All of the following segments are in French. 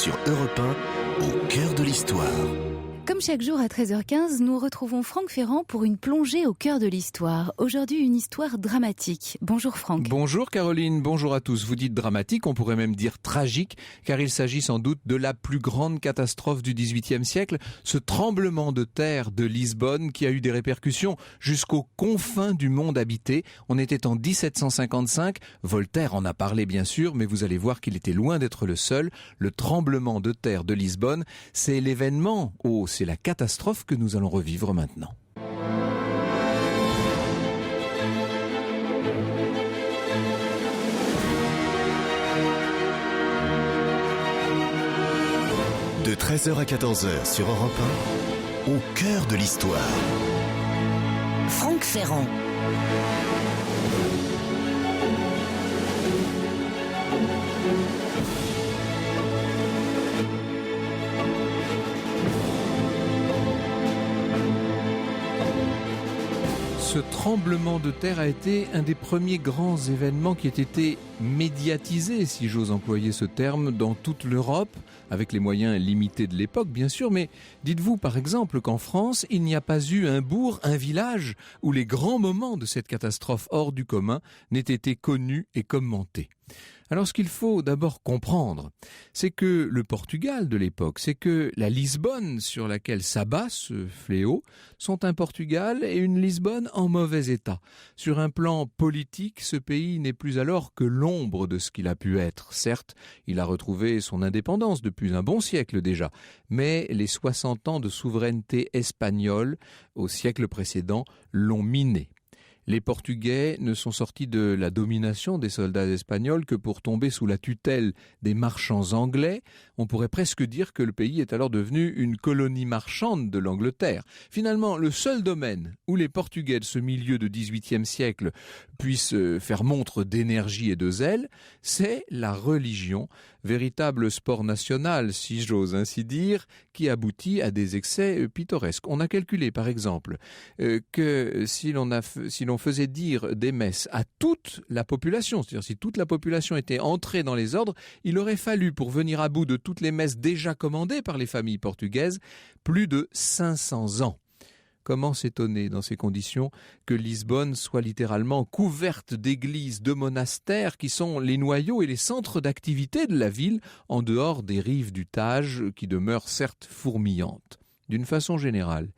Sur Europe 1, au cœur de l'histoire. Comme chaque jour à 13h15, nous retrouvons Franck Ferrand pour une plongée au cœur de l'histoire. Aujourd'hui, une histoire dramatique. Bonjour Franck. Bonjour Caroline, bonjour à tous. Vous dites dramatique, on pourrait même dire tragique, car il s'agit sans doute de la plus grande catastrophe du XVIIIe siècle, ce tremblement de terre de Lisbonne qui a eu des répercussions jusqu'aux confins du monde habité. On était en 1755, Voltaire en a parlé bien sûr, mais vous allez voir qu'il était loin d'être le seul. Le tremblement de terre de Lisbonne, c'est l'événement, c'est la catastrophe que nous allons revivre maintenant. De 13h à 14h sur Europe 1, au cœur de l'histoire. Franck Ferrand. Ce tremblement de terre a été un des premiers grands événements qui ait été médiatisé, si j'ose employer ce terme, dans toute l'Europe, avec les moyens limités de l'époque, bien sûr, mais dites-vous par exemple qu'en France, il n'y a pas eu un bourg, un village, où les grands moments de cette catastrophe hors du commun n'aient été connus et commentés. Alors ce qu'il faut d'abord comprendre, c'est que le Portugal de l'époque, c'est que la Lisbonne sur laquelle s'abat ce fléau, sont un Portugal et une Lisbonne en mauvais état. Sur un plan politique, ce pays n'est plus alors que l'ombre de ce qu'il a pu être. Certes, il a retrouvé son indépendance depuis un bon siècle déjà, mais les 60 ans de souveraineté espagnole au siècle précédent l'ont miné. Les Portugais ne sont sortis de la domination des soldats espagnols que pour tomber sous la tutelle des marchands anglais. On pourrait presque dire que le pays est alors devenu une colonie marchande de l'Angleterre. Finalement, le seul domaine où les Portugais de ce milieu de XVIIIe siècle puissent faire montre d'énergie et de zèle, c'est la religion, véritable sport national, si j'ose ainsi dire, qui aboutit à des excès pittoresques. On a calculé, par exemple, que si l'on faisait dire des messes à toute la population, c'est-à-dire si toute la population était entrée dans les ordres, il aurait fallu, pour venir à bout de toutes les messes déjà commandées par les familles portugaises, plus de 500 ans. Comment s'étonner dans ces conditions que Lisbonne soit littéralement couverte d'églises, de monastères qui sont les noyaux et les centres d'activité de la ville en dehors des rives du Tage qui demeurent certes fourmillantes. D'une façon générale,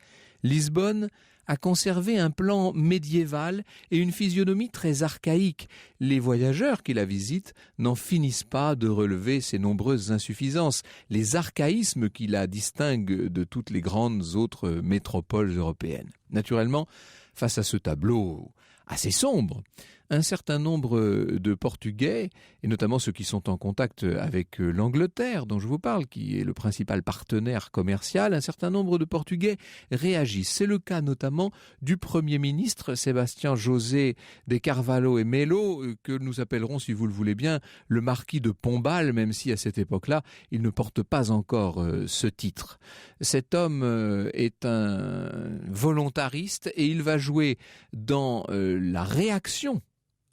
Lisbonne a conservé un plan médiéval et une physionomie très archaïque. Les voyageurs qui la visitent n'en finissent pas de relever ses nombreuses insuffisances, les archaïsmes qui la distinguent de toutes les grandes autres métropoles européennes. Naturellement, face à ce tableau assez sombre, un certain nombre de Portugais, et notamment ceux qui sont en contact avec l'Angleterre, dont je vous parle, qui est le principal partenaire commercial, un certain nombre de Portugais réagissent. C'est le cas notamment du Premier ministre Sébastien José de Carvalho et Melo, que nous appellerons, si vous le voulez bien, le marquis de Pombal, même si à cette époque-là, il ne porte pas encore ce titre. Cet homme est un volontariste et il va jouer dans la réaction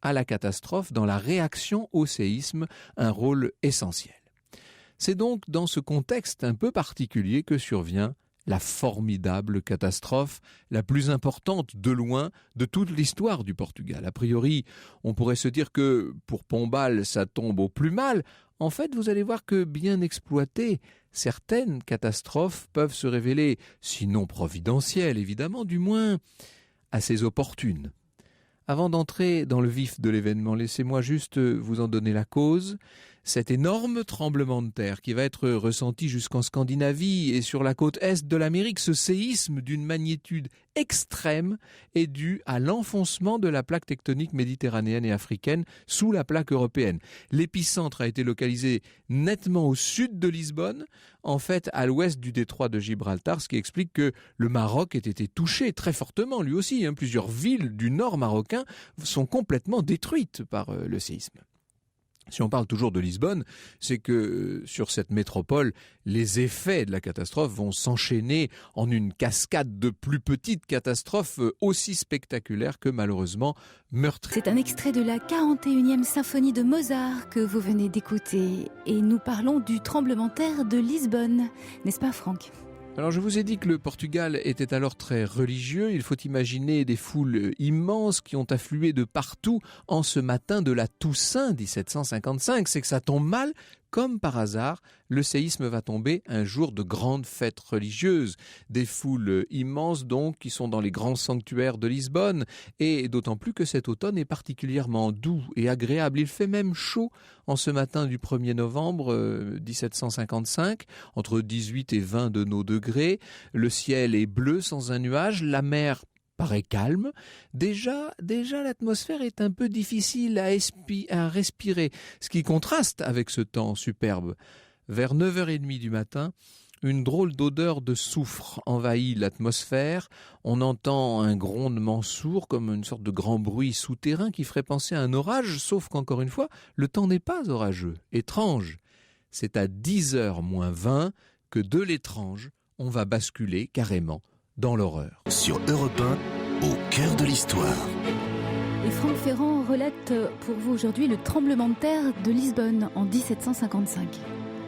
à la catastrophe, dans la réaction au séisme, un rôle essentiel. C'est donc dans ce contexte un peu particulier que survient la formidable catastrophe, la plus importante de loin de toute l'histoire du Portugal. A priori, on pourrait se dire que pour Pombal, ça tombe au plus mal. En fait, vous allez voir que bien exploitées, certaines catastrophes peuvent se révéler, sinon providentielles évidemment, du moins assez opportunes. Avant d'entrer dans le vif de l'événement, laissez-moi juste vous en donner la cause. Cet énorme tremblement de terre qui va être ressenti jusqu'en Scandinavie et sur la côte est de l'Amérique, ce séisme d'une magnitude extrême est dû à l'enfoncement de la plaque tectonique méditerranéenne et africaine sous la plaque européenne. L'épicentre a été localisé nettement au sud de Lisbonne, en fait à l'ouest du détroit de Gibraltar, ce qui explique que le Maroc ait été touché très fortement lui aussi. Plusieurs villes du nord marocain sont complètement détruites par le séisme. Si on parle toujours de Lisbonne, c'est que sur cette métropole, les effets de la catastrophe vont s'enchaîner en une cascade de plus petites catastrophes aussi spectaculaires que malheureusement meurtrières. C'est un extrait de la 41e symphonie de Mozart que vous venez d'écouter. Et nous parlons du tremblement de terre de Lisbonne. N'est-ce pas, Franck ? Alors je vous ai dit que le Portugal était alors très religieux. Il faut imaginer des foules immenses qui ont afflué de partout en ce matin de la Toussaint 1755. C'est que ça tombe mal. Comme par hasard, le séisme va tomber un jour de grande fête religieuse. Des foules immenses donc qui sont dans les grands sanctuaires de Lisbonne, et d'autant plus que cet automne est particulièrement doux et agréable. Il fait même chaud en ce matin du 1er novembre 1755, entre 18 et 20 de nos degrés. Le ciel est bleu sans un nuage, la mer paraît calme. Déjà l'atmosphère est un peu difficile à respirer, ce qui contraste avec ce temps superbe. Vers 9h30 du matin, une drôle d'odeur de soufre envahit l'atmosphère. On entend un grondement sourd comme une sorte de grand bruit souterrain qui ferait penser à un orage, sauf qu'encore une fois, le temps n'est pas orageux. Étrange. C'est à 10h moins 20 que de l'étrange, on va basculer carrément dans l'horreur. Sur Europe 1, au cœur de l'histoire. Et Franck Ferrand relate pour vous aujourd'hui le tremblement de terre de Lisbonne en 1755.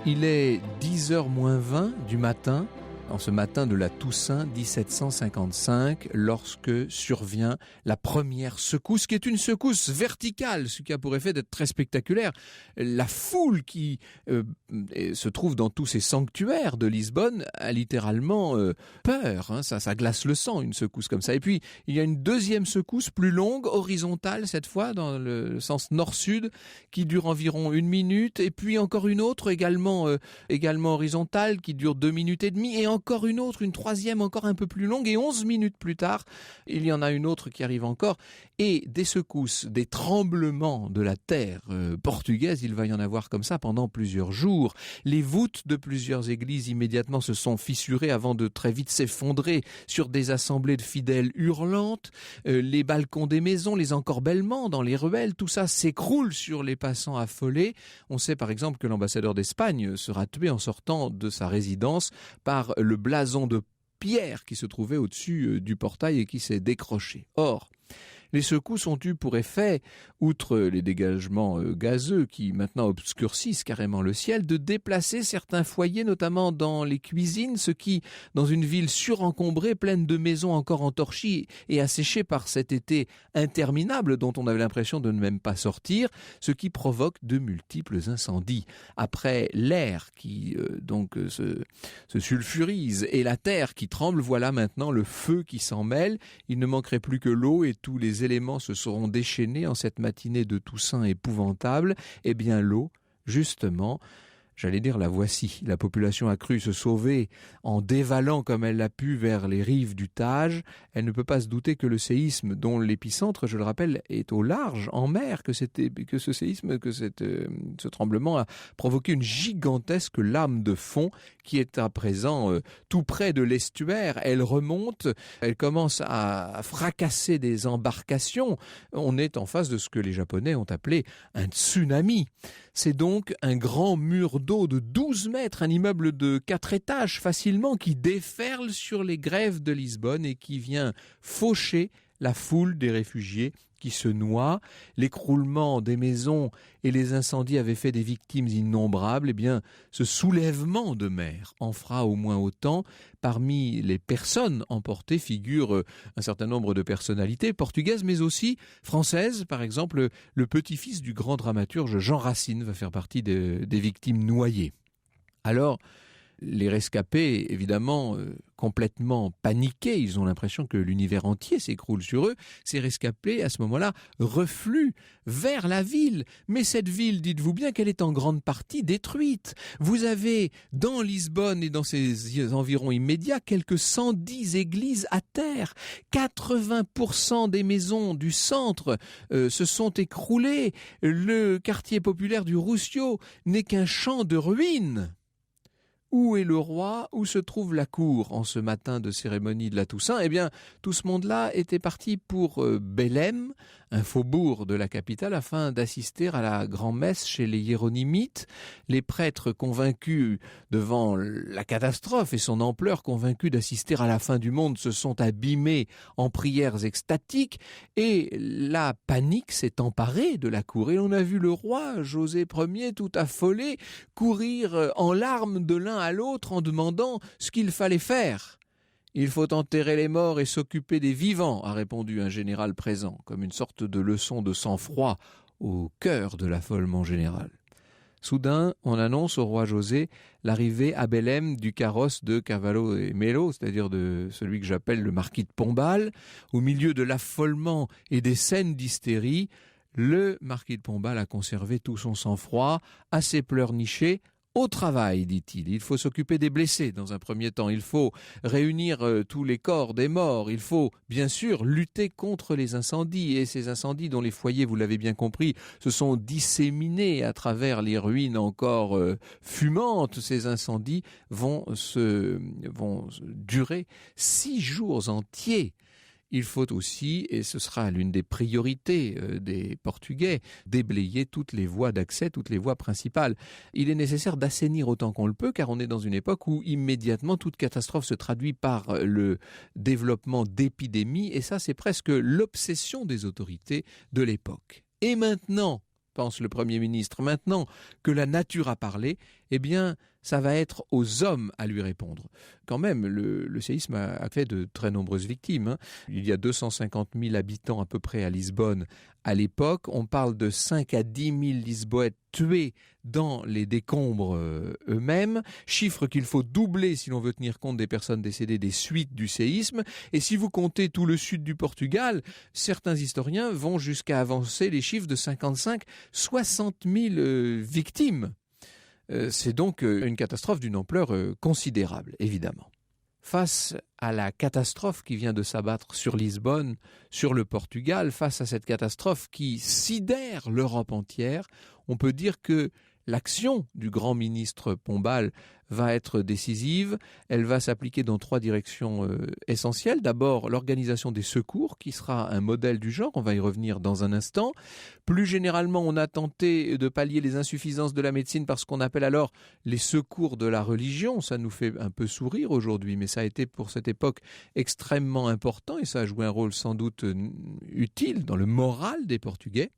Il est 10h moins 20 du matin, en ce matin de la Toussaint 1755, lorsque survient la première secousse, qui est une secousse verticale, ce qui a pour effet d'être très spectaculaire. La foule qui se trouve dans tous ces sanctuaires de Lisbonne a littéralement peur. Ça glace le sang, une secousse comme ça. Et puis, il y a une deuxième secousse, plus longue, horizontale cette fois, dans le sens nord-sud, qui dure environ 1 minute. Et puis encore une autre, également horizontale, qui dure 2 minutes et demie. Et encore une autre, une troisième encore un peu plus longue, et 11 minutes plus tard, il y en a une autre qui arrive encore, et des secousses, des tremblements de la terre portugaise, il va y en avoir comme ça pendant plusieurs jours. Les voûtes de plusieurs églises immédiatement se sont fissurées avant de très vite s'effondrer sur des assemblées de fidèles hurlantes, les balcons des maisons, les encorbellements dans les ruelles, tout ça s'écroule sur les passants affolés. On sait par exemple que l'ambassadeur d'Espagne sera tué en sortant de sa résidence par le blason de pierre qui se trouvait au-dessus du portail et qui s'est décroché. Or, les secousses ont eu pour effet, outre les dégagements gazeux qui maintenant obscurcissent carrément le ciel, de déplacer certains foyers, notamment dans les cuisines, ce qui, dans une ville surencombrée, pleine de maisons encore entorchies et asséchées par cet été interminable dont on avait l'impression de ne même pas sortir, ce qui provoque de multiples incendies. Après l'air qui se sulfurise et la terre qui tremble, voilà maintenant le feu qui s'en mêle. Il ne manquerait plus que l'eau et tous les éléments se seront déchaînés en cette matinée de Toussaint épouvantable. Eh bien l'eau, justement, j'allais dire la voici. La population a cru se sauver en dévalant comme elle l'a pu vers les rives du Tage. Elle ne peut pas se douter que le séisme, dont l'épicentre, je le rappelle, est au large, en mer, que ce tremblement a provoqué une gigantesque lame de fond qui est à présent tout près de l'estuaire. Elle remonte, elle commence à fracasser des embarcations. On est en face de ce que les Japonais ont appelé un tsunami. C'est donc un grand mur d'eau de 12 mètres, un immeuble de 4 étages facilement, qui déferle sur les grèves de Lisbonne et qui vient faucher la foule des réfugiés qui se noient. L'écroulement des maisons et les incendies avaient fait des victimes innombrables. Eh bien, ce soulèvement de mer en fera au moins autant. Parmi les personnes emportées figurent un certain nombre de personnalités portugaises, mais aussi françaises. Par exemple, le petit-fils du grand dramaturge Jean Racine va faire partie des victimes noyées. Alors, les rescapés, évidemment, complètement paniqués, ils ont l'impression que l'univers entier s'écroule sur eux. Ces rescapés, à ce moment-là, refluent vers la ville. Mais cette ville, dites-vous bien qu'elle est en grande partie détruite. Vous avez, dans Lisbonne et dans ses environs immédiats, quelques 110 églises à terre. 80% des maisons du centre se sont écroulées. Le quartier populaire du Rossio n'est qu'un champ de ruines. Où est le roi? Où se trouve la cour en ce matin de cérémonie de la Toussaint? Eh bien, tout ce monde-là était parti pour Bélem, un faubourg de la capitale, afin d'assister à la grand-messe chez les hiéronymites. Les prêtres convaincus devant la catastrophe et son ampleur, convaincus d'assister à la fin du monde, se sont abîmés en prières extatiques et la panique s'est emparée de la cour. Et on a vu le roi, José Ier, tout affolé, courir en larmes de l'un à l'autre en demandant ce qu'il fallait faire. « Il faut enterrer les morts et s'occuper des vivants », a répondu un général présent, comme une sorte de leçon de sang-froid au cœur de l'affolement général. Soudain, on annonce au roi José l'arrivée à Bélem du carrosse de Cavallo et Melo, c'est-à-dire de celui que j'appelle le marquis de Pombal. Au milieu de l'affolement et des scènes d'hystérie, le marquis de Pombal a conservé tout son sang-froid, à ses pleurnichés. Au travail, dit-il, il faut s'occuper des blessés dans un premier temps, il faut réunir tous les corps des morts, il faut bien sûr lutter contre les incendies, et ces incendies dont les foyers, vous l'avez bien compris, se sont disséminés à travers les ruines encore fumantes. Ces incendies vont durer 6 jours entiers. Il faut aussi, et ce sera l'une des priorités des Portugais, déblayer toutes les voies d'accès, toutes les voies principales. Il est nécessaire d'assainir autant qu'on le peut, car on est dans une époque où immédiatement toute catastrophe se traduit par le développement d'épidémies, et ça c'est presque l'obsession des autorités de l'époque. Et maintenant, pense le Premier ministre, maintenant que la nature a parlé, eh bien, ça va être aux hommes à lui répondre. Quand même, le séisme a fait de très nombreuses victimes. Il y a 250 000 habitants à peu près à Lisbonne à l'époque. On parle de 5 à 10 000 Lisboètes tués dans les décombres eux-mêmes, chiffre qu'il faut doubler si l'on veut tenir compte des personnes décédées des suites du séisme. Et si vous comptez tout le sud du Portugal, certains historiens vont jusqu'à avancer les chiffres de 55-60 000 victimes. C'est donc une catastrophe d'une ampleur considérable, évidemment. Face à la catastrophe qui vient de s'abattre sur Lisbonne, sur le Portugal, face à cette catastrophe qui sidère l'Europe entière, on peut dire que l'action du grand ministre Pombal va être décisive. Elle va s'appliquer dans 3 directions essentielles. D'abord, l'organisation des secours, qui sera un modèle du genre. On va y revenir dans un instant. Plus généralement, on a tenté de pallier les insuffisances de la médecine par ce qu'on appelle alors les secours de la religion. Ça nous fait un peu sourire aujourd'hui, mais ça a été pour cette époque extrêmement important et ça a joué un rôle sans doute utile dans le moral des Portugais.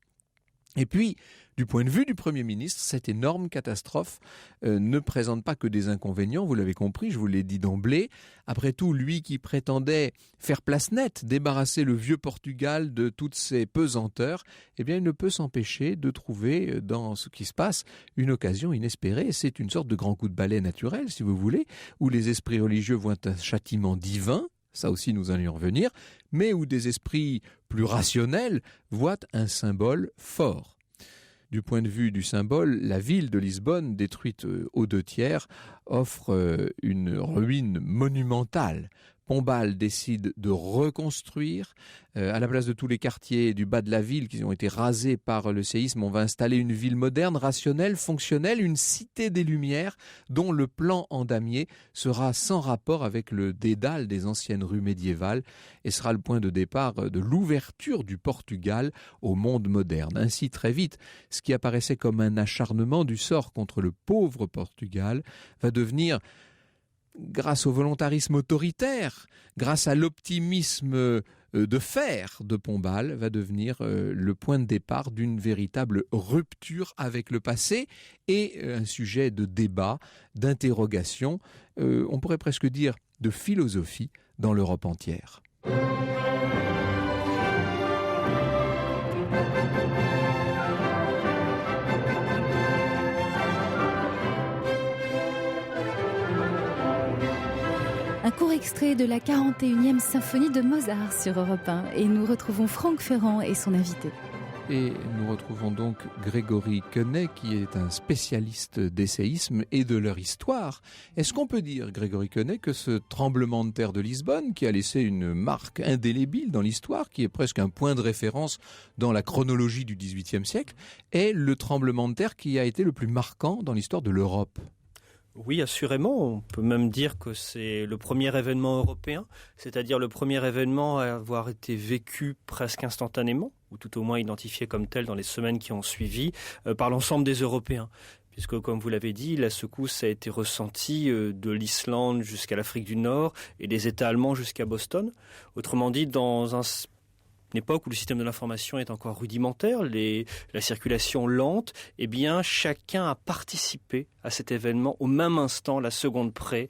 Et puis, du point de vue du Premier ministre, cette énorme catastrophe ne présente pas que des inconvénients, vous l'avez compris, je vous l'ai dit d'emblée. Après tout, lui qui prétendait faire place nette, débarrasser le vieux Portugal de toutes ses pesanteurs, eh bien, il ne peut s'empêcher de trouver dans ce qui se passe une occasion inespérée. C'est une sorte de grand coup de balai naturel, si vous voulez, où les esprits religieux voient un châtiment divin. Ça aussi nous allons y revenir, mais où des esprits plus rationnels voient un symbole fort. Du point de vue du symbole, la ville de Lisbonne, détruite aux 2/3, offre une ruine monumentale. Pombal décide de reconstruire. À la place de tous les quartiers du bas de la ville qui ont été rasés par le séisme, on va installer une ville moderne, rationnelle, fonctionnelle, une cité des Lumières dont le plan en damier sera sans rapport avec le dédale des anciennes rues médiévales et sera le point de départ de l'ouverture du Portugal au monde moderne. Ainsi, très vite, ce qui apparaissait comme un acharnement du sort contre le pauvre Portugal va devenir, grâce au volontarisme autoritaire, grâce à l'optimisme de fer de Pombal, va devenir le point de départ d'une véritable rupture avec le passé et un sujet de débat, d'interrogation, on pourrait presque dire de philosophie dans l'Europe entière. Un court extrait de la 41e symphonie de Mozart sur Europe 1 et nous retrouvons Franck Ferrand et son invité. Et nous retrouvons donc Grégory Quenet qui est un spécialiste des séismes et de leur histoire. Est-ce qu'on peut dire, Grégory Quenet, que ce tremblement de terre de Lisbonne, qui a laissé une marque indélébile dans l'histoire, qui est presque un point de référence dans la chronologie du XVIIIe siècle, est le tremblement de terre qui a été le plus marquant dans l'histoire de l'Europe ? Oui, assurément. On peut même dire que c'est le premier événement européen, c'est-à-dire le premier événement à avoir été vécu presque instantanément, ou tout au moins identifié comme tel dans les semaines qui ont suivi, par l'ensemble des Européens. Puisque, comme vous l'avez dit, la secousse a été ressentie de l'Islande jusqu'à l'Afrique du Nord et des États allemands jusqu'à Boston. Autrement dit, dans une époque où le système de l'information est encore rudimentaire, la circulation lente, eh bien, chacun a participé à cet événement au même instant, la seconde près.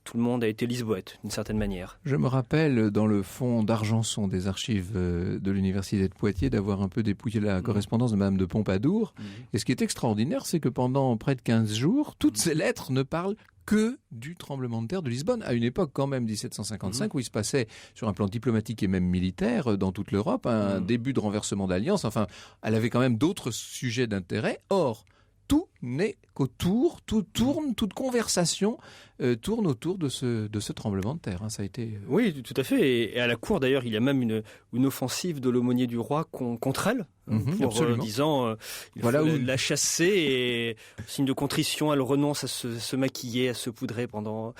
Tout le monde a été lisboète, d'une certaine manière. Je me rappelle, dans le fonds d'Argenson des archives de l'Université de Poitiers, d'avoir un peu dépouillé la correspondance de Madame de Pompadour. Et ce qui est extraordinaire, c'est que pendant près de 15 jours, toutes ces lettres ne parlent que du tremblement de terre de Lisbonne, à une époque quand même, 1755, où il se passait, sur un plan diplomatique et même militaire, dans toute l'Europe, un début de renversement d'alliance. Enfin, elle avait quand même d'autres sujets d'intérêt. Or, tout n'est qu'autour, tout tourne, toute conversation tourne autour de ce tremblement de terre. Ça a été... Oui, tout à fait. Et à la cour, d'ailleurs, il y a même une offensive de l'aumônier du roi contre elle, disant il faut la chasser, et signe de contrition, elle renonce à se maquiller, à se poudrer pendant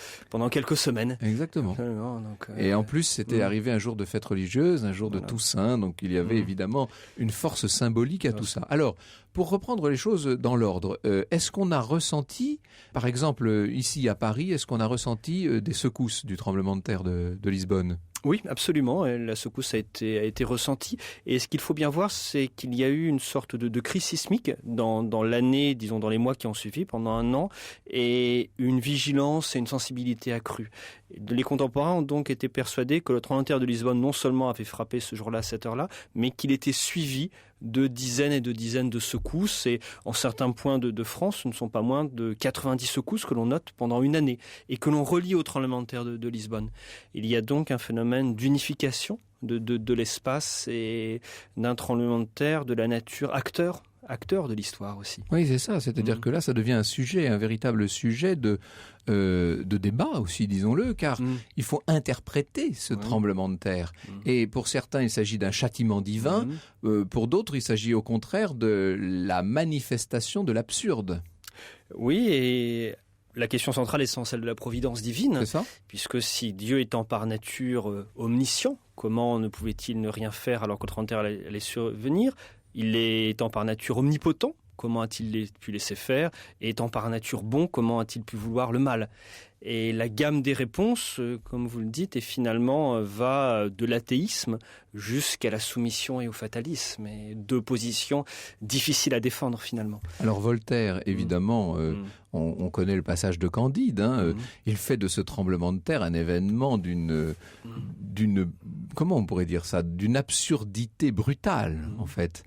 quelques semaines. Exactement. Donc, et en plus, c'était arrivé un jour de fête religieuse, un jour de Toussaint, donc il y avait évidemment une force symbolique à tout ça. Alors, pour reprendre les choses dans l'ordre, est-ce qu'on a ressenti, par exemple ici à Paris, est-ce qu'on a ressenti des secousses du tremblement de terre de Lisbonne ? Oui, absolument. La secousse a été ressentie. Et ce qu'il faut bien voir, c'est qu'il y a eu une sorte de crise sismique dans l'année, disons dans les mois qui ont suivi, pendant un an, et une vigilance et une sensibilité accrue. Les contemporains ont donc été persuadés que le tremblement de terre de Lisbonne non seulement avait frappé ce jour-là, à cette heure-là, mais qu'il était suivi de dizaines et de dizaines de secousses. Et en certains points de France, ce ne sont pas moins de 90 secousses que l'on note pendant une année et que l'on relie au tremblement de terre de Lisbonne. Il y a donc un phénomène d'unification de l'espace et d'un tremblement de terre, de la nature, acteur de l'histoire aussi. Oui, c'est ça. C'est-à-dire que là, ça devient un véritable sujet de débat aussi, disons-le, car il faut interpréter ce tremblement de terre. Et pour certains, il s'agit d'un châtiment divin. Pour d'autres, il s'agit au contraire de la manifestation de l'absurde. Oui, et la question centrale est celle de la providence divine. C'est ça. Puisque si Dieu étant par nature omniscient, comment ne pouvait-il ne rien faire alors que le tremblement de terre allait survenir ? Il est étant par nature omnipotent, comment a-t-il pu laisser faire ? Et étant par nature bon, comment a-t-il pu vouloir le mal ? Et la gamme des réponses, comme vous le dites, va de l'athéisme jusqu'à la soumission et au fatalisme. Et deux positions difficiles à défendre finalement. Alors Voltaire, évidemment, on connaît le passage de Candide. Il fait de ce tremblement de terre un événement d'une comment on pourrait dire ça, d'une absurdité brutale en fait.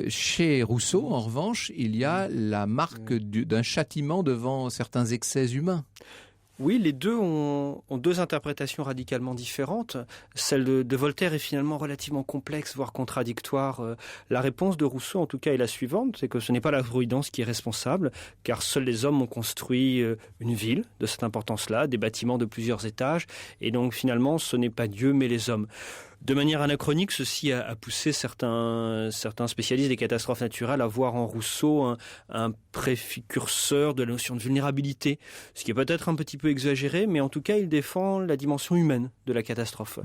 Chez Rousseau, en revanche, il y a la marque d'un châtiment devant certains excès humains. Oui, les deux ont deux interprétations radicalement différentes. Celle de Voltaire est finalement relativement complexe, voire contradictoire. La réponse de Rousseau, en tout cas, est la suivante, c'est que ce n'est pas la providence qui est responsable, car seuls les hommes ont construit une ville de cette importance-là, des bâtiments de plusieurs étages, et donc finalement, ce n'est pas Dieu, mais les hommes. De manière anachronique, ceci a poussé certains spécialistes des catastrophes naturelles à voir en Rousseau un précurseur de la notion de vulnérabilité, ce qui est peut-être un petit peu exagéré, mais en tout cas, il défend la dimension humaine de la catastrophe.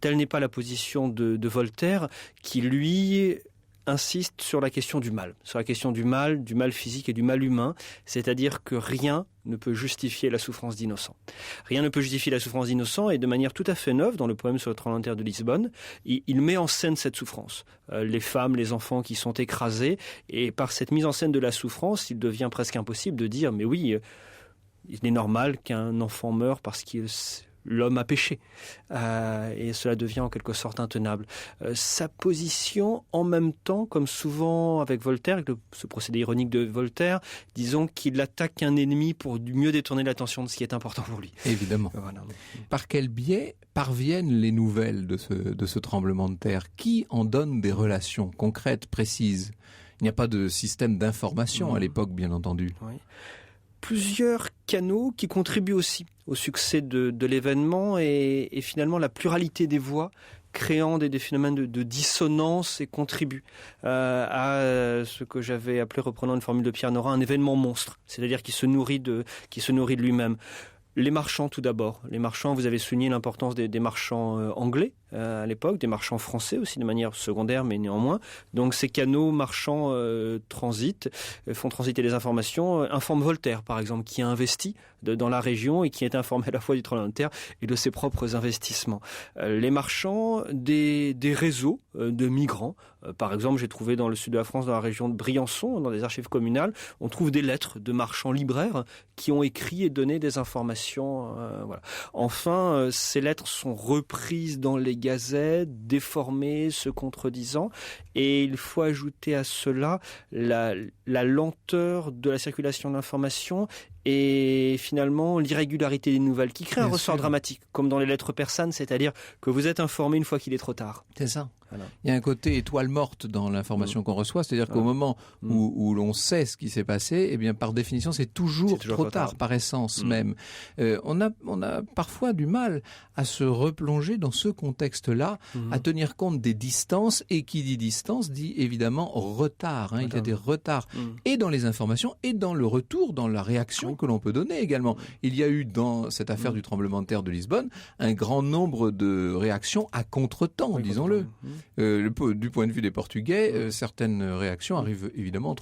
Telle n'est pas la position de Voltaire, qui, lui, insiste sur la question du mal, du mal physique et du mal humain, c'est-à-dire que rien ne peut justifier la souffrance d'innocents. Rien ne peut justifier la souffrance d'innocents, et de manière tout à fait neuve, dans le poème sur le tremblement de terre de Lisbonne, il met en scène cette souffrance. Les femmes, les enfants qui sont écrasés, et par cette mise en scène de la souffrance, il devient presque impossible de dire « mais oui, il est normal qu'un enfant meure parce qu'il... l'homme a péché, et cela devient en quelque sorte intenable. Sa position, en même temps, comme souvent avec Voltaire, avec ce procédé ironique de Voltaire, disons qu'il attaque un ennemi pour mieux détourner l'attention de ce qui est important pour lui. Évidemment. Voilà. Par quel biais parviennent les nouvelles de ce tremblement de terre ? Qui en donne des relations concrètes, précises ? Il n'y a pas de système d'information à l'époque, bien entendu. Oui. Plusieurs canaux qui contribuent aussi au succès de l'événement, et finalement la pluralité des voix créant des phénomènes de dissonance et contribuent à ce que j'avais appelé, reprenant une formule de Pierre Nora, un événement monstre, c'est-à-dire qui se nourrit de lui-même. Les marchands tout d'abord. Les marchands, vous avez souligné l'importance des marchands anglais à l'époque, des marchands français aussi de manière secondaire mais néanmoins. Donc ces canaux marchands font transiter les informations, informent Voltaire par exemple qui a investi dans la région et qui est informé à la fois du tremblement de terre et de ses propres investissements. Les marchands, des réseaux de migrants. Par exemple, j'ai trouvé dans le sud de la France, dans la région de Briançon, dans des archives communales, on trouve des lettres de marchands libraires qui ont écrit et donné des informations. Voilà. Enfin, ces lettres sont reprises dans les gazettes, déformées, se contredisant. Et il faut ajouter à cela la lenteur de la circulation de l'information et finalement l'irrégularité des nouvelles qui crée un ressort dramatique, comme dans les lettres persanes, c'est-à-dire que vous êtes informé une fois qu'il est trop tard. C'est ça. Voilà. Il y a un côté étoile morte dans l'information qu'on reçoit, c'est-à-dire qu'au moment où l'on sait ce qui s'est passé, eh bien par définition c'est toujours trop tard, par essence même. On a parfois du mal à se replonger dans ce contexte-là, à tenir compte des distances, et qui dit distance dit évidemment retard. Il y a des retards et dans les informations et dans le retour, dans la réaction que l'on peut donner également. Il y a eu dans cette affaire du tremblement de terre de Lisbonne un grand nombre de réactions à contre-temps, disons-le. Du point de vue des Portugais, certaines réactions arrivent évidemment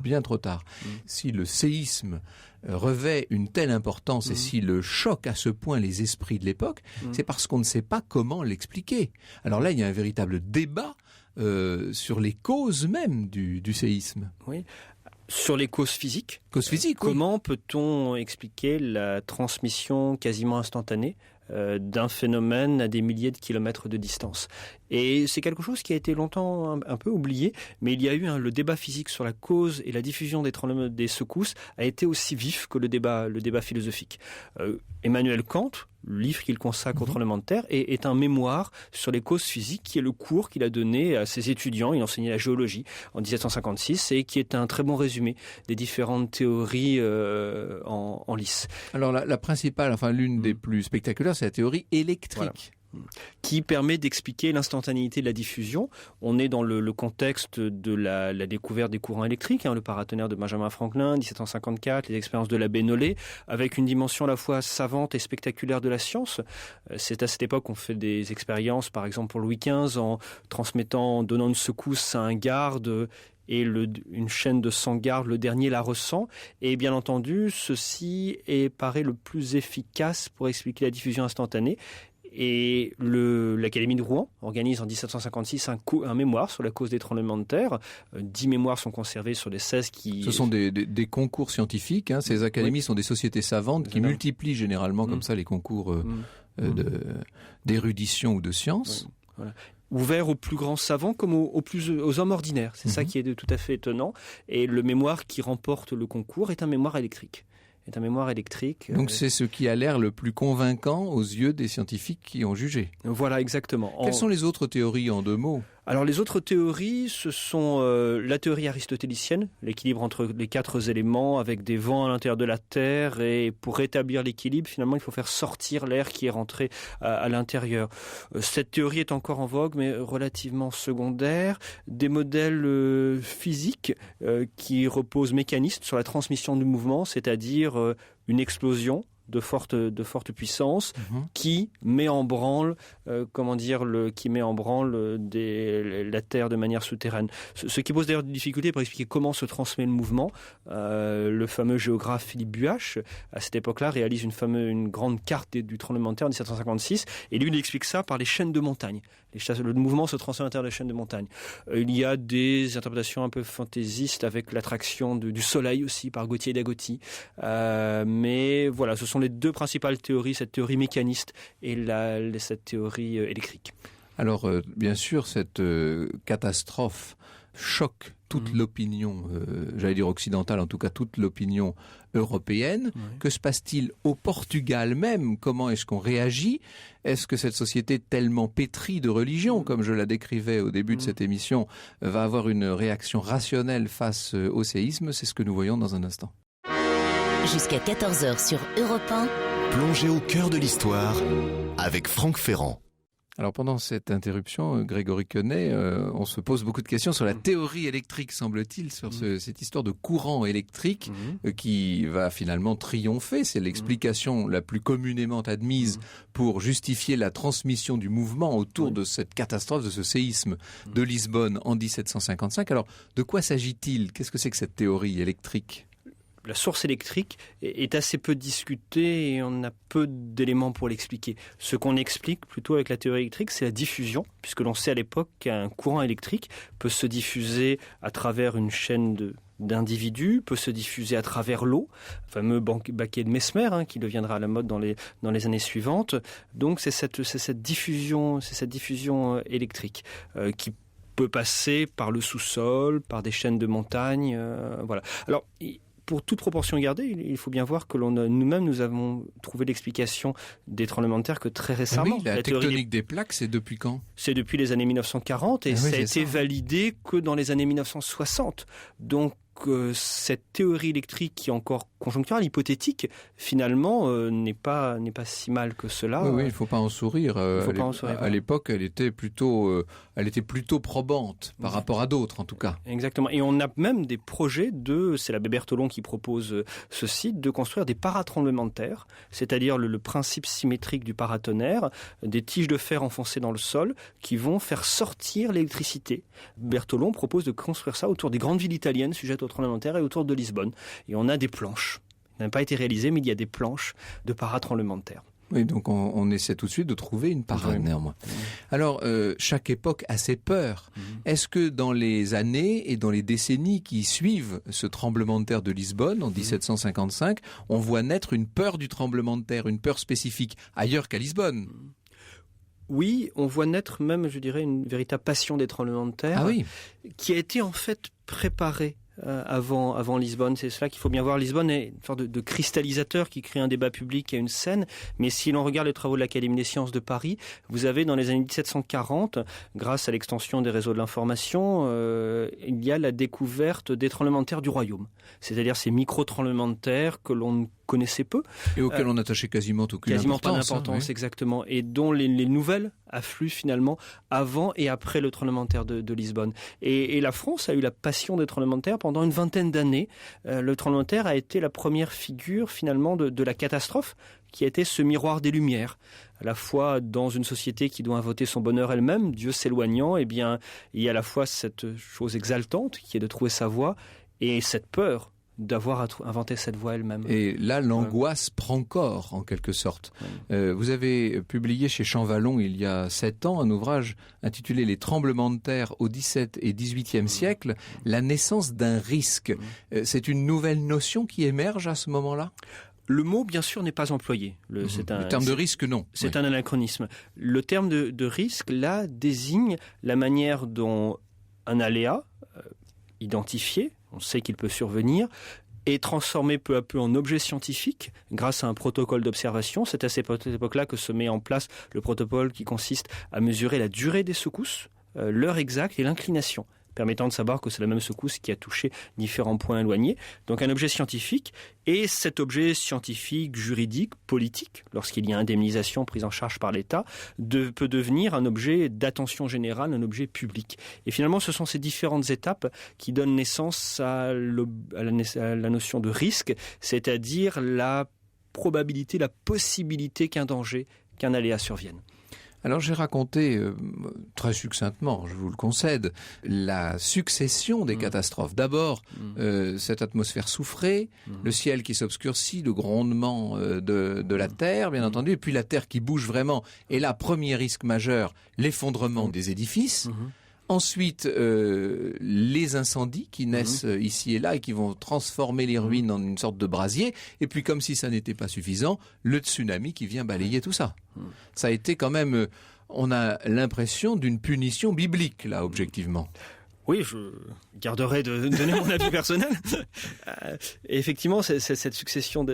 bien trop tard. Si le séisme revêt une telle importance et si le choque à ce point les esprits de l'époque, c'est parce qu'on ne sait pas comment l'expliquer. Alors là, il y a un véritable débat sur les causes même du séisme. Oui. Sur les causes physiques. Comment peut-on expliquer la transmission quasiment instantanée d'un phénomène à des milliers de kilomètres de distance? Et c'est quelque chose qui a été longtemps un peu oublié, mais il y a eu le débat physique sur la cause et la diffusion des secousses a été aussi vif que le débat philosophique. Emmanuel Kant, le livre qu'il consacre au tremblement de terre, est un mémoire sur les causes physiques, qui est le cours qu'il a donné à ses étudiants. Il enseignait la géologie en 1756 et qui est un très bon résumé des différentes théories en lice. Alors la principale, l'une des plus spectaculaires, c'est la théorie électrique. Voilà. Qui permet d'expliquer l'instantanéité de la diffusion. On est dans le contexte de la découverte des courants électriques, le paratonnerre de Benjamin Franklin, 1754, les expériences de l'abbé Nollet, avec une dimension à la fois savante et spectaculaire de la science. C'est à cette époque qu'on fait des expériences, par exemple pour Louis XV, en donnant une secousse à un garde, et une chaîne de 100 gardes, le dernier la ressent. Et bien entendu, ceci paraît le plus efficace pour expliquer la diffusion instantanée. Et l'Académie de Rouen organise en 1756 un mémoire sur la cause des tremblements de terre. 10 mémoires sont conservés sur les 16 qui... Ce sont des concours scientifiques. Ces académies sont des sociétés savantes qui multiplient généralement comme ça les concours d'érudition ou de science. Voilà. Ouvert aux plus grands savants comme aux hommes ordinaires. C'est ça qui est tout à fait étonnant. Et le mémoire qui remporte le concours est un mémoire électrique. Donc c'est ce qui a l'air le plus convaincant aux yeux des scientifiques qui ont jugé. Voilà, exactement. Quelles sont les autres théories en 2 mots ? Alors les autres théories, ce sont la théorie aristotélicienne, l'équilibre entre les 4 éléments avec des vents à l'intérieur de la Terre, et pour rétablir l'équilibre, finalement, il faut faire sortir l'air qui est rentré à l'intérieur. Cette théorie est encore en vogue, mais relativement secondaire. Des modèles physiques qui reposent mécanistes sur la transmission du mouvement, c'est-à-dire une explosion de forte puissance qui met en branle la Terre de manière souterraine. Ce qui pose d'ailleurs des difficultés pour expliquer comment se transmet le mouvement. Le fameux géographe Philippe Buache, à cette époque-là, réalise une grande carte du tremblement de terre en 1756, et lui, il explique ça par les chaînes de montagnes. Le mouvement se transmet à l'intérieur des chaînes de montagnes. Il y a des interprétations un peu fantaisistes avec l'attraction du soleil aussi par Gauthier d'Agoty. Mais voilà, ce sont les 2 principales théories, cette théorie mécaniste et cette théorie électrique. Alors, bien sûr, cette catastrophe choque toute l'opinion, j'allais dire occidentale, en tout cas toute l'opinion européenne. Que se passe-t-il au Portugal même? Comment est-ce qu'on réagit? Est-ce que cette société tellement pétrie de religion, comme je la décrivais au début de cette émission, va avoir une réaction rationnelle face au séisme? C'est ce que nous voyons dans un instant. Jusqu'à 14h sur Europe 1. Plongez au cœur de l'histoire avec Franck Ferrand. Alors pendant cette interruption, Grégory Quenet, on se pose beaucoup de questions sur la théorie électrique, semble-t-il, sur cette histoire de courant électrique qui va finalement triompher. C'est l'explication la plus communément admise pour justifier la transmission du mouvement autour de cette catastrophe, de ce séisme de Lisbonne en 1755. Alors, de quoi s'agit-il? Qu'est-ce que c'est que cette théorie électrique? La source électrique est assez peu discutée et on a peu d'éléments pour l'expliquer. Ce qu'on explique plutôt avec la théorie électrique, c'est la diffusion, puisque l'on sait à l'époque qu'un courant électrique peut se diffuser à travers une chaîne d'individus, peut se diffuser à travers l'eau, le fameux baquet de Mesmer qui deviendra à la mode dans les années suivantes. Donc c'est cette diffusion électrique qui peut passer par le sous-sol, par des chaînes de montagnes, voilà. Alors pour toute proportion gardée, il faut bien voir que nous-mêmes, nous avons trouvé l'explication des tremblements de terre que très récemment. Oui, la tectonique des plaques, c'est depuis quand? C'est depuis les années 1940 et ça a été validé que dans les années 1960. Donc, cette théorie électrique qui est encore conjoncturelle, hypothétique, finalement, n'est pas si mal que cela. Oui, il ne faut pas en sourire. À l'époque, elle était plutôt probante par rapport à d'autres, en tout cas. Exactement. Et on a même des projets c'est l'abbé Berthelon qui propose ce site, de construire des paratremblements de terre, c'est-à-dire le principe symétrique du paratonnerre, des tiges de fer enfoncées dans le sol qui vont faire sortir l'électricité. Berthelon propose de construire ça autour des grandes villes italiennes sujettes au tremblement de terre et autour de Lisbonne. Et on a des planches. Ça n'a pas été réalisé, mais il y a des planches de paratremblement de terre. Oui, donc on essaie tout de suite de trouver une parade néanmoins. Alors, chaque époque a ses peurs. Est-ce que dans les années et dans les décennies qui suivent ce tremblement de terre de Lisbonne en 1755, on voit naître une peur du tremblement de terre, une peur spécifique ailleurs qu'à Lisbonne? Oui, on voit naître même, je dirais, une véritable passion des tremblements de terre qui a été en fait préparée avant Lisbonne. C'est cela qu'il faut bien voir. Lisbonne est une sorte de cristallisateur qui crée un débat public et une scène. Mais si l'on regarde les travaux de l'Académie des sciences de Paris, vous avez dans les années 1740, grâce à l'extension des réseaux de l'information, il y a la découverte des tremblements de terre du royaume. C'est-à-dire ces micro-tremblements de terre que l'on connaissait peu. Et auxquels on n'attachait quasiment aucune importance. Quasiment pas d'importance, exactement. Et dont les nouvelles affluent finalement avant et après le tremblement de terre de Lisbonne. Et la France a eu la passion des tremblements de terre pendant une vingtaine d'années. Le tremblement de terre a été la première figure finalement de la catastrophe, qui a été ce miroir des Lumières. À la fois dans une société qui doit inventer son bonheur elle-même, Dieu s'éloignant, eh bien, il y a à la fois cette chose exaltante qui est de trouver sa voie et cette peur d'avoir inventé cette voie elle-même. Et là, l'angoisse prend corps, en quelque sorte. Vous avez publié chez Champvallon, il y a 7 ans, un ouvrage intitulé « Les tremblements de terre au XVIIe et XVIIIe siècle, la naissance d'un risque ». C'est une nouvelle notion qui émerge à ce moment-là ? Le mot, bien sûr, n'est pas employé. Le terme de risque, non. C'est un anachronisme. Le terme de risque, là, désigne la manière dont un aléa identifié, on sait qu'il peut survenir, est transformé peu à peu en objet scientifique grâce à un protocole d'observation. C'est à cette époque-là que se met en place le protocole qui consiste à mesurer la durée des secousses, l'heure exacte et l'inclination, permettant de savoir que c'est la même secousse qui a touché différents points éloignés. Donc un objet scientifique, et cet objet scientifique, juridique, politique, lorsqu'il y a indemnisation prise en charge par l'État, peut devenir un objet d'attention générale, un objet public. Et finalement, ce sont ces différentes étapes qui donnent naissance à la notion de risque, c'est-à-dire la probabilité, la possibilité qu'un danger, qu'un aléa survienne. Alors j'ai raconté très succinctement, je vous le concède, la succession des catastrophes. D'abord, cette atmosphère soufrée, le ciel qui s'obscurcit, le grondement de la terre, bien entendu, et puis la terre qui bouge vraiment. Et là, premier risque majeur, l'effondrement des édifices. Ensuite, les incendies qui naissent ici et là et qui vont transformer les ruines en une sorte de brasier. Et puis, comme si ça n'était pas suffisant, le tsunami qui vient balayer tout ça. Ça a été quand même, on a l'impression d'une punition biblique, là, objectivement. Oui, je garderai de donner mon avis personnel. Et effectivement, cette succession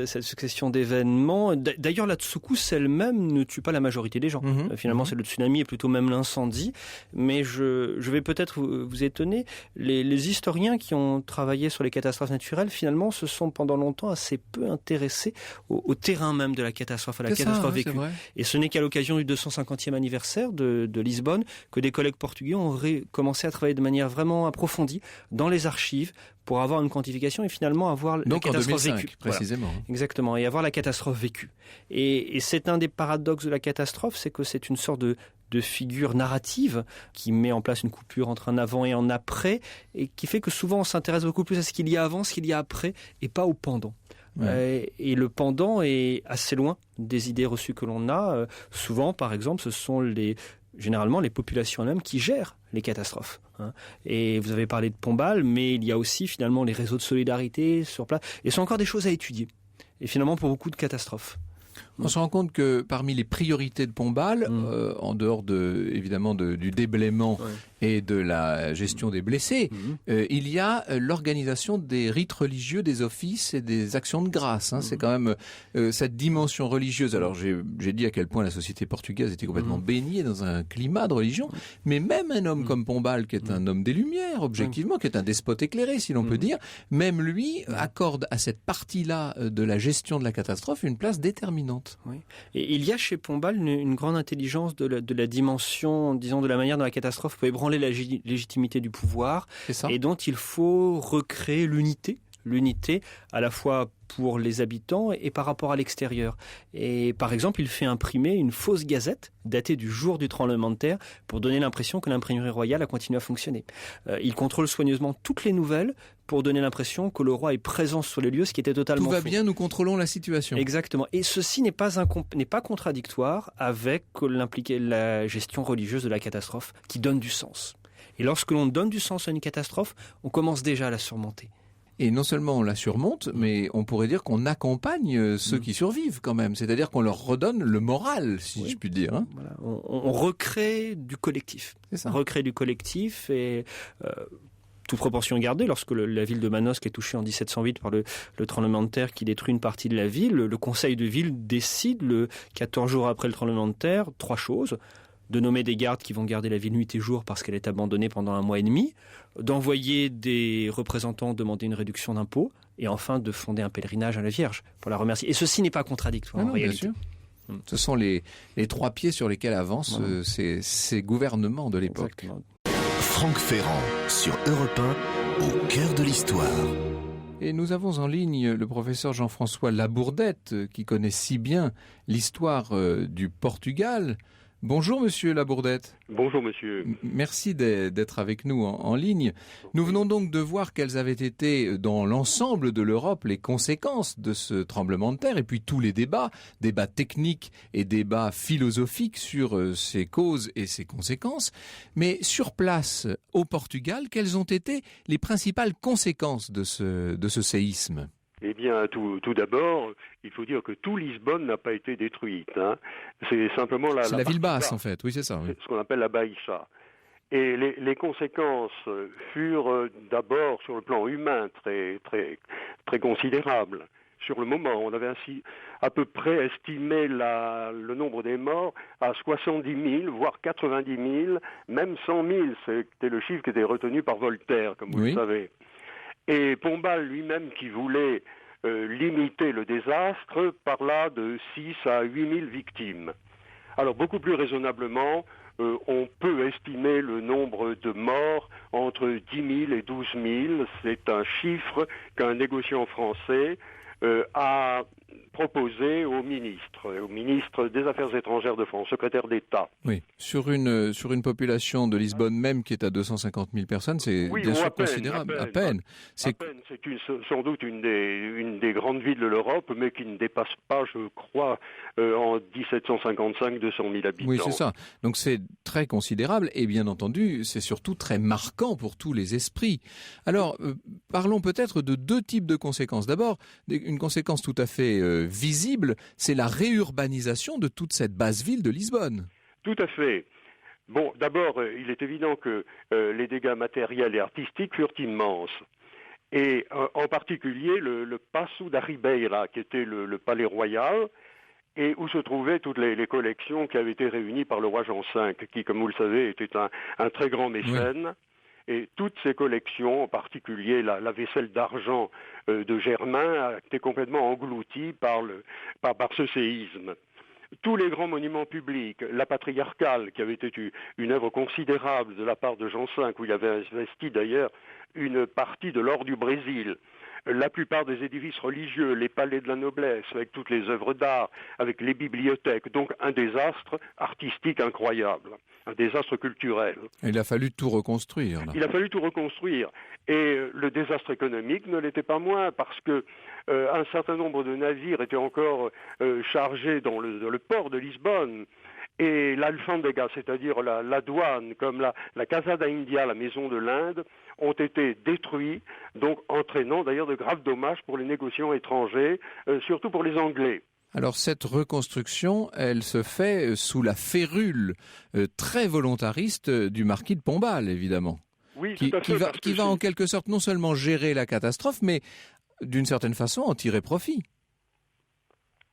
d'événements. D'ailleurs, la secousse elle-même ne tue pas la majorité des gens. Finalement, c'est le tsunami et plutôt même l'incendie. Mais je vais peut-être vous étonner. Les historiens qui ont travaillé sur les catastrophes naturelles, finalement, se sont pendant longtemps assez peu intéressés au terrain même de la catastrophe, à la catastrophe vécue. Et ce n'est qu'à l'occasion du 250e anniversaire de Lisbonne que des collègues portugais ont commencé à travailler de manière vraiment approfondie dans les archives pour avoir une quantification et finalement avoir la catastrophe vécue. Précisément. Voilà. Exactement, et avoir la catastrophe vécue. Et c'est un des paradoxes de la catastrophe, c'est que c'est une sorte de figure narrative qui met en place une coupure entre un avant et un après et qui fait que souvent on s'intéresse beaucoup plus à ce qu'il y a avant, ce qu'il y a après et pas au pendant. Ouais. Et le pendant est assez loin des idées reçues que l'on a. Souvent, par exemple, ce sont généralement les populations elles-mêmes qui gèrent les catastrophes. Et vous avez parlé de Pombal, mais il y a aussi finalement les réseaux de solidarité sur place. Et ce sont encore des choses à étudier. Et finalement, pour beaucoup de catastrophes. On se rend compte que parmi les priorités de Pombal, en dehors évidemment du déblaiement et de la gestion des blessés, il y a l'organisation des rites religieux, des offices et des actions de grâce. C'est quand même cette dimension religieuse. Alors j'ai dit à quel point la société portugaise était complètement baignée dans un climat de religion, mais même un homme comme Pombal, qui est un homme des Lumières, objectivement, qui est un despote éclairé, si l'on peut dire, même lui accorde à cette partie-là de la gestion de la catastrophe une place déterminante. Oui. Et il y a chez Pombal une grande intelligence de la dimension, disons, de la manière dont la catastrophe peut ébranler la légitimité du pouvoir et dont il faut recréer l'unité à la fois pour les habitants et par rapport à l'extérieur. Et par exemple, il fait imprimer une fausse gazette datée du jour du tremblement de terre pour donner l'impression que l'imprimerie royale a continué à fonctionner. Il contrôle soigneusement toutes les nouvelles pour donner l'impression que le roi est présent sur les lieux, ce qui était totalement faux. Tout va bien, nous contrôlons la situation. Exactement. Et ceci n'est pas contradictoire avec la gestion religieuse de la catastrophe qui donne du sens. Et lorsque l'on donne du sens à une catastrophe, on commence déjà à la surmonter. Et non seulement on la surmonte, mais on pourrait dire qu'on accompagne ceux qui survivent quand même. C'est-à-dire qu'on leur redonne le moral, si je puis dire. Voilà. On recrée du collectif. C'est ça. On recrée du collectif et toute proportion gardée. Lorsque la ville de Manosque est touchée en 1708 par le tremblement de terre qui détruit une partie de la ville, le conseil de ville décide, 14 jours après le tremblement de terre, 3 choses. De nommer des gardes qui vont garder la ville nuit et jour parce qu'elle est abandonnée pendant 1 mois et demi, d'envoyer des représentants demander une réduction d'impôts, et enfin de fonder un pèlerinage à la Vierge pour la remercier. Et ceci n'est pas contradictoire en réalité. Bien sûr. Ce sont les 3 pieds sur lesquels avancent ces gouvernements de l'époque. Exactement. Franck Ferrand sur Europe 1, au cœur de l'histoire. Et nous avons en ligne le professeur Jean-François Labourdette, qui connaît si bien l'histoire du Portugal. Bonjour Monsieur Labourdette. Bonjour Monsieur. Merci d'être avec nous en ligne. Nous venons donc de voir quelles avaient été dans l'ensemble de l'Europe les conséquences de ce tremblement de terre et puis tous les débats techniques et débats philosophiques sur ses causes et ses conséquences. Mais sur place, au Portugal, quelles ont été les principales conséquences de ce séisme ? Eh bien, tout d'abord, il faut dire que tout Lisbonne n'a pas été détruite. C'est simplement c'est la ville basse, en fait. Oui, c'est ça. Oui. C'est ce qu'on appelle la Baïcha. Et les conséquences furent d'abord, sur le plan humain, très, très, très considérables. Sur le moment, on avait ainsi à peu près estimé le nombre des morts à 70 000, voire 90 000, même 100 000. C'était le chiffre qui était retenu par Voltaire, comme vous le savez. Et Pombal lui-même, qui voulait limiter le désastre, parla de 6 à 8 000 victimes. Alors, beaucoup plus raisonnablement, on peut estimer le nombre de morts entre 10 000 et 12 000. C'est un chiffre qu'un négociant français a proposé au ministre des Affaires étrangères de France, secrétaire d'État. Oui, sur une population de Lisbonne même qui est à 250 000 personnes, c'est bien sûr considérable. À peine. C'est sans doute une des grandes villes de l'Europe, mais qui ne dépasse pas, je crois, en 1755, 200 000 habitants. Oui, c'est ça. Donc c'est très considérable et bien entendu, c'est surtout très marquant pour tous les esprits. Alors, parlons peut-être de 2 types de conséquences. D'abord, une conséquence tout à fait visible, c'est la réurbanisation de toute cette basse ville de Lisbonne. Tout à fait. Bon, d'abord, il est évident que les dégâts matériels et artistiques furent immenses. Et en particulier le Paço da Ribeira, qui était le palais royal, et où se trouvaient toutes les collections qui avaient été réunies par le roi Jean V, qui, comme vous le savez, était un très grand mécène. Oui. Et toutes ces collections, en particulier la vaisselle d'argent de Germain, a été complètement engloutie par ce séisme. Tous les grands monuments publics, la patriarcale, qui avait été une œuvre considérable de la part de Jean V, où il avait investi d'ailleurs une partie de l'or du Brésil, la plupart des édifices religieux, les palais de la noblesse, avec toutes les œuvres d'art, avec les bibliothèques, donc un désastre artistique incroyable, un désastre culturel. Il a fallu tout reconstruire. Là. Il a fallu tout reconstruire. Et le désastre économique ne l'était pas moins, parce que un certain nombre de navires étaient encore chargés dans le port de Lisbonne. Et l'alfandega, c'est-à-dire la douane, comme la Casa da India, la maison de l'Inde, ont été détruits, donc entraînant d'ailleurs de graves dommages pour les négociants étrangers, surtout pour les Anglais. Alors cette reconstruction, elle se fait sous la férule très volontariste du marquis de Pombal, évidemment. Oui, tout à fait. Qui va en quelque sorte non seulement gérer la catastrophe, mais d'une certaine façon en tirer profit.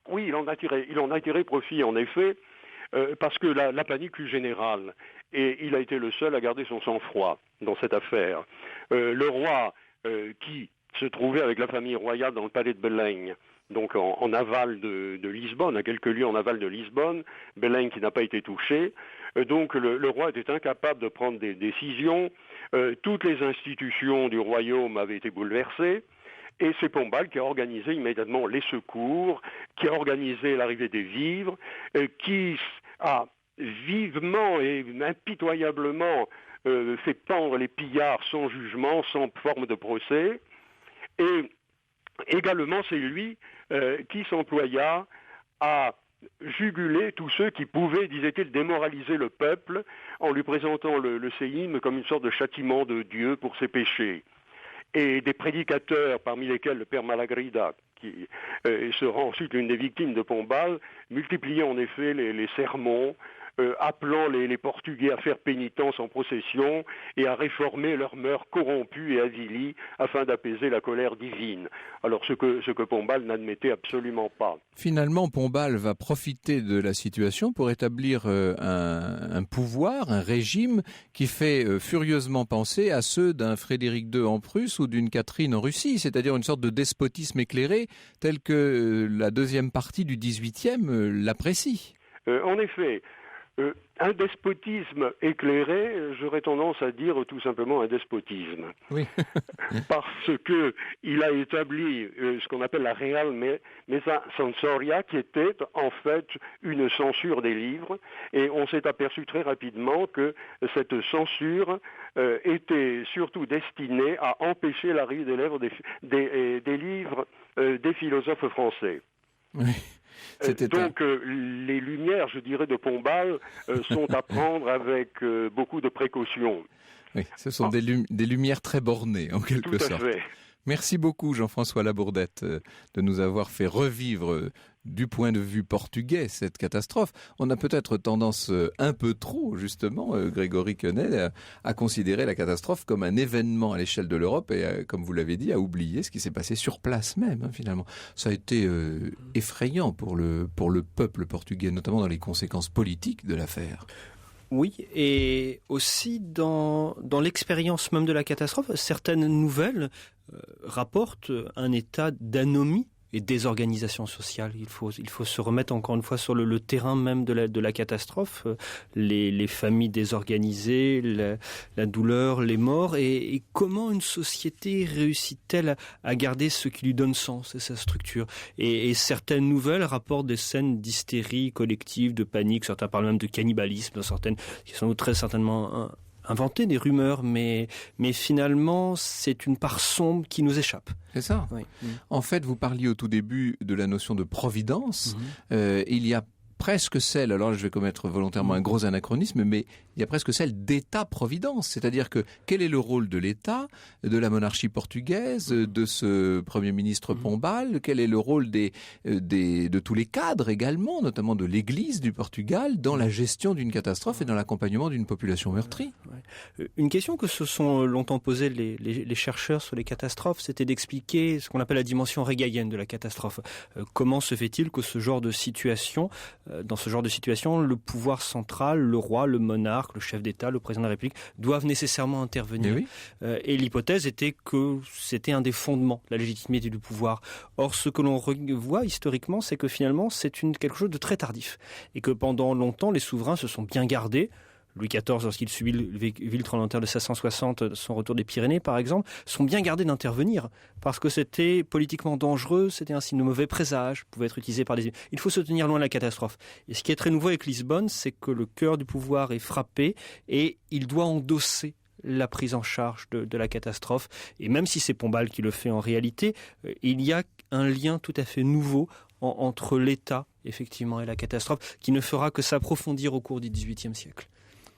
Oui, il en a tiré profit, en effet. Parce que la panique fut générale, et il a été le seul à garder son sang-froid dans cette affaire. Le roi, qui se trouvait avec la famille royale dans le palais de Belém, donc en aval de Lisbonne, à quelques lieues en aval de Lisbonne, Belém qui n'a pas été touché, donc le roi était incapable de prendre des décisions, toutes les institutions du royaume avaient été bouleversées, et c'est Pombal qui a organisé immédiatement les secours, qui a organisé l'arrivée des vivres, qui a vivement et impitoyablement fait pendre les pillards sans jugement, sans forme de procès. Et également, c'est lui qui s'employa à juguler tous ceux qui pouvaient, disait-il, démoraliser le peuple en lui présentant le séisme comme une sorte de châtiment de Dieu pour ses péchés. Et des prédicateurs, parmi lesquels le père Malagrida, qui sera ensuite l'une des victimes de Pombal, multipliaient en effet les sermons, appelant les Portugais à faire pénitence en procession et à réformer leurs mœurs corrompues et avilies afin d'apaiser la colère divine. Alors ce que Pombal n'admettait absolument pas. Finalement, Pombal va profiter de la situation pour établir un pouvoir, un régime qui fait furieusement penser à ceux d'un Frédéric II en Prusse ou d'une Catherine en Russie, c'est-à-dire une sorte de despotisme éclairé tel que la deuxième partie du XVIIIe l'apprécie. En effet, un despotisme éclairé, j'aurais tendance à dire tout simplement un despotisme. Oui. Parce que il a établi ce qu'on appelle la Real Mesa Censoria, qui était en fait une censure des livres, et on s'est aperçu très rapidement que cette censure était surtout destinée à empêcher l'arrivée des livres des philosophes français. Oui. Donc les lumières, je dirais, de Pombal sont à prendre avec beaucoup de précaution. Oui, ce sont des lumières très bornées, en quelque sorte. Tout à fait. Merci beaucoup, Jean-François Labourdette, de nous avoir fait revivre du point de vue portugais cette catastrophe. On a peut-être tendance un peu trop, justement, Grégory Quenet, à considérer la catastrophe comme un événement à l'échelle de l'Europe et, comme vous l'avez dit, à oublier ce qui s'est passé sur place même, finalement. Ça a été effrayant pour le peuple portugais, notamment dans les conséquences politiques de l'affaire. Oui, et aussi dans l'expérience même de la catastrophe, certaines nouvelles rapportent un état d'anomie et désorganisation sociale. Il faut se remettre encore une fois sur le terrain même de la catastrophe, les familles désorganisées, la douleur, les morts, et comment une société réussit-elle à garder ce qui lui donne sens et sa structure. Et certaines nouvelles rapportent des scènes d'hystérie collective, de panique, certains parlent même de cannibalisme, certaines qui sont très certainement inventer des rumeurs, mais finalement, c'est une part sombre qui nous échappe. C'est ça. Oui. En fait, vous parliez au tout début de la notion de providence. Il y a presque celle, alors je vais commettre volontairement un gros anachronisme, mais il y a presque celle d'État-providence. C'est-à-dire que quel est le rôle de l'État, de la monarchie portugaise, de ce Premier ministre Pombal? Quel est le rôle de tous les cadres également, notamment de l'Église du Portugal, dans la gestion d'une catastrophe et dans l'accompagnement d'une population meurtrie? Une question que se sont longtemps posées les chercheurs sur les catastrophes, c'était d'expliquer ce qu'on appelle la dimension régalienne de la catastrophe. Comment se fait-il que dans ce genre de situation, le pouvoir central, le roi, le monarque, le chef d'État, le président de la République, doivent nécessairement intervenir. Oui. Et l'hypothèse était que c'était un des fondements de la légitimité du pouvoir. Or, ce que l'on voit historiquement, c'est que finalement, c'est quelque chose de très tardif. Et que pendant longtemps, les souverains se sont bien gardés. Louis XIV, lorsqu'il subit le tremblement de terre de 1660, son retour des Pyrénées par exemple, sont bien gardés d'intervenir parce que c'était politiquement dangereux, c'était un signe de mauvais présage, pouvait être utilisé par des... Il faut se tenir loin de la catastrophe. Et ce qui est très nouveau avec Lisbonne, c'est que le cœur du pouvoir est frappé et il doit endosser la prise en charge de la catastrophe. Et même si c'est Pombal qui le fait en réalité, il y a un lien tout à fait nouveau entre l'État, effectivement, et la catastrophe, qui ne fera que s'approfondir au cours du XVIIIe siècle.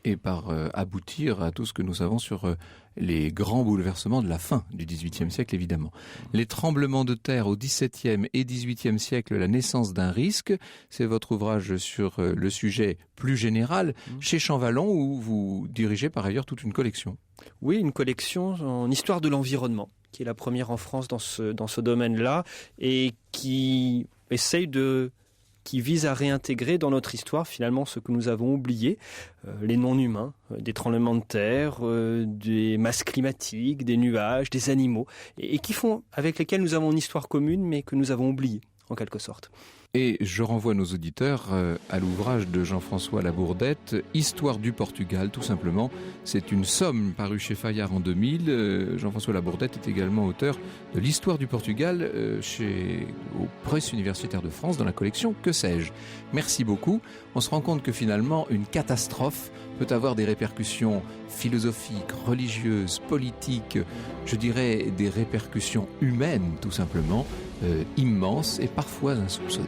Et par aboutir à tout ce que nous savons sur les grands bouleversements de la fin du XVIIIe siècle, évidemment. Les tremblements de terre au XVIIe et XVIIIe siècle, la naissance d'un risque, c'est votre ouvrage sur le sujet plus général, chez Champvallon, où vous dirigez par ailleurs toute une collection. Oui, une collection en histoire de l'environnement, qui est la première en France dans ce domaine-là, et qui vise à réintégrer dans notre histoire finalement ce que nous avons oublié, les non-humains, des tremblements de terre, des masses climatiques, des nuages, des animaux, et avec lesquels nous avons une histoire commune mais que nous avons oublié en quelque sorte. Et je renvoie nos auditeurs à l'ouvrage de Jean-François Labourdette, Histoire du Portugal, tout simplement. C'est une somme parue chez Fayard en 2000. Jean-François Labourdette est également auteur de l'Histoire du Portugal aux Presses universitaires de France dans la collection Que sais-je. Merci beaucoup. On se rend compte que finalement, une catastrophe peut avoir des répercussions philosophiques, religieuses, politiques, je dirais des répercussions humaines, tout simplement, immenses et parfois insoupçonnées.